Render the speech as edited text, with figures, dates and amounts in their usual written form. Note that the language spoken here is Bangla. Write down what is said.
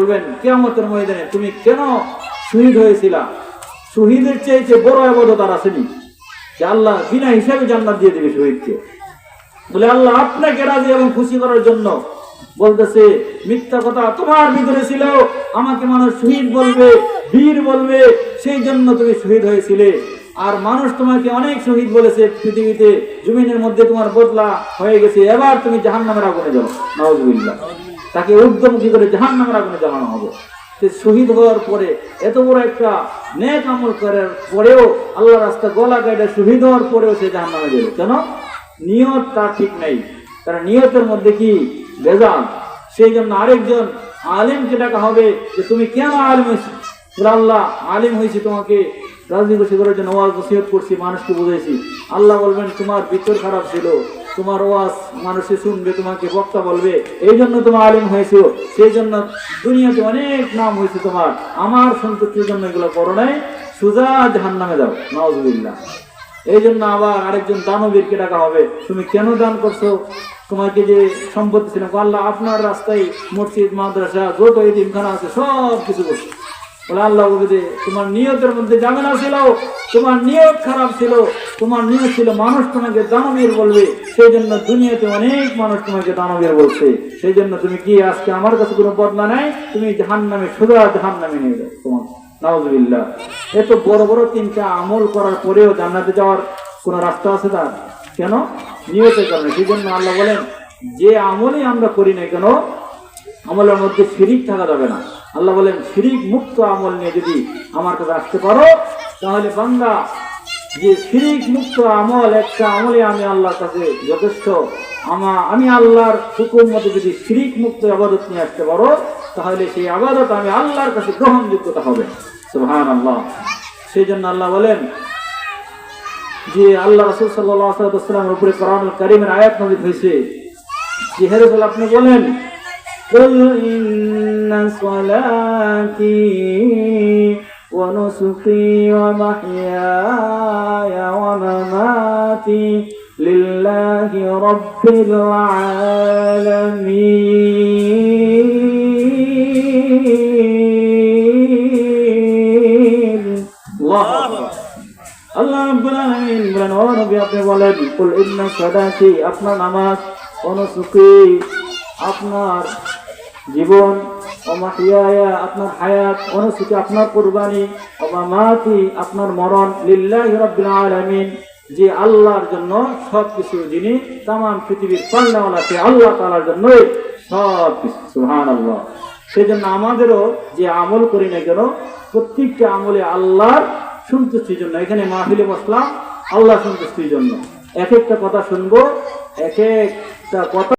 বলবেন কিয়ামতের ময়দানে তুমি কেন শহীদ হয়েছিলা? শহীদের চেয়ে বড় ইবাদত আর আসেনি যে আল্লাহ বিনা হিসাবে জান্নাত দিয়ে দেবে শহীদকে। বলে আল্লাহ আপনাকে রাজি এবং খুশি করার জন্য বলতেছে মিথ্যা কথা তোমার ভিতরে ছিল, আমাকে মানুষ শহীদ বলবে, বীর বলবে, সেই জন্য তুমি শহীদ হয়েছিলে। আর মানুষ তোমাকে অনেক শহীদ বলেছে পৃথিবীতে, জমিনের মধ্যে তোমার বদলা হয়ে গেছে, এবার তুমি জাহান্নামের আগুনে যাও। নাউযুবিল্লাহ। তাকে ঊর্ধ্বমুখী করে জাহান্নামের আগুনে জ্বালানো হবে। শহীদ হওয়ার পরে এত বড় একটা নেক আমল করার পরেও আল্লাহ রাস্তা গলা কাটা শহীদ হওয়ার পরেও সে জাহান্নামে যাবে। কেন? নিয়ত তার ঠিক নেই, তার নিয়তের মধ্যে কি ভেজাল। সেই জন্য আরেকজন আলেমকে ডাকা হবে যে তুমি কেন আলেম হয়েছো? আল্লাহ আলেম হয়েছি তোমাকে রাজি খুশি করার জন্য ওয়াজ নসিহত করছি, মানুষকে বুঝাইছি। আল্লাহ বলবেন তোমার ভিতর খারাপ ছিল, তোমার ওয়াজ মানুষে শুনবে, তোমাকে বক্তা বলবে, এই জন্য তোমার আলেম হয়েছে, সেই জন্য দুনিয়াতে অনেক নাম হয়েছে তোমার, আমার সন্তুষ্টির জন্য এগুলো করো নাই, সোজা জাহান্নামে যাও। নাউযুবিল্লাহ। এই জন্য আবার আরেকজন দানবীরকে ডাকা হবে, তুমি কেন দান করছো? তোমাকে যে সম্পত্তি ছিল, আল্লাহ আপনার রাস্তায় মসজিদ মাদ্রাসা যত এতিমখানা আছে সব কিছু করছো। বলে আল্লাহ বলবে তোমার নিয়তের মধ্যে ঝামেলা ছিল, তোমার নিয়ত খারাপ ছিল, তোমার নিয়ত ছিল মানুষ তোমাকে দানবীর বলবে, সেই জন্য দুনিয়াতে অনেক মানুষ তোমাকে দানবীর বলছে, সেই জন্য তুমি কি আজকে আমার কাছে কোনো বদলা নাই, তুমি জাহান্নামে সোজা জাহান্নামে নিয়ে যাও তোমার। নাউযুবিল্লাহ। এত বড় বড় তিনটা আমল করার পরেও জান্নাতে যাওয়ার কোন রাস্তা আছে তার? কেন? নিয়তের কারণে। সেই জন্য আল্লাহ বলেন যে আমলই আমরা করি না কেন আমলের মধ্যে শিরিক থাকা যাবে না। আল্লাহ বলেন শিরিক মুক্ত আমল নিয়ে যদি আমার কাছে আসতে পারো তাহলে বান্দা, যে শিরিক মুক্ত আমল একটা আমলে আমি আল্লাহর কাছে যথেষ্ট, আমি আল্লাহর হুকুম মতো যদি শিরিক মুক্ত ইবাদত নিয়ে আসতে পারো তাহলে সেই ইবাদত আমি আল্লাহর কাছে গ্রহণযোগ্যতা হবে। সুবহানাল্লাহ। সেই জন্য আল্লাহ বলেন যে আল্লাহ রাসূল সাল্লাল্লাহু আলাইহি ওয়াসাল্লামের উপরে কোরআনুল কারীমের আয়াত নাযিল হয়েছে যে হে রাসূল আপনি বলেন কুল ইন্না সলাতি ওয়া নুসুকি ওয়া মাহইয়ায়া ওয়া মামাতি লিল্লাহি রাব্বিল আলামিন। আল্লাহ রাব্বুল আলামিন বলেন ও নবী আপনি বলেন কুল ইন্না সলাতি আপনার নামাজ, ওয়া নুসুকি আপনার জীবন, ও মাহইয়ায়া আপনার হায়াত, ওয়া নুসুকি আপনার কুরবানি, ওয়া মামাতি আপনার মরণ, লিল্লাহি রাব্বিল আলামিন যে আল্লাহর জন্য সবকিছু, যিনি তামাম পৃথিবীর পালনেওয়ালা সে আল্লাহ তাআলার জন্যই সবকিছু। সুবহানাল্লাহ। সেজন্য আমাদেরও যে আমল করি না কেন প্রত্যেকটা আমলে আল্লাহর সন্তুষ্টির জন্য। এখানে মাহফিলে বসলাম আল্লাহ সন্তুষ্টির জন্য, এক একটা কথা শুনবো, এক একটা কথা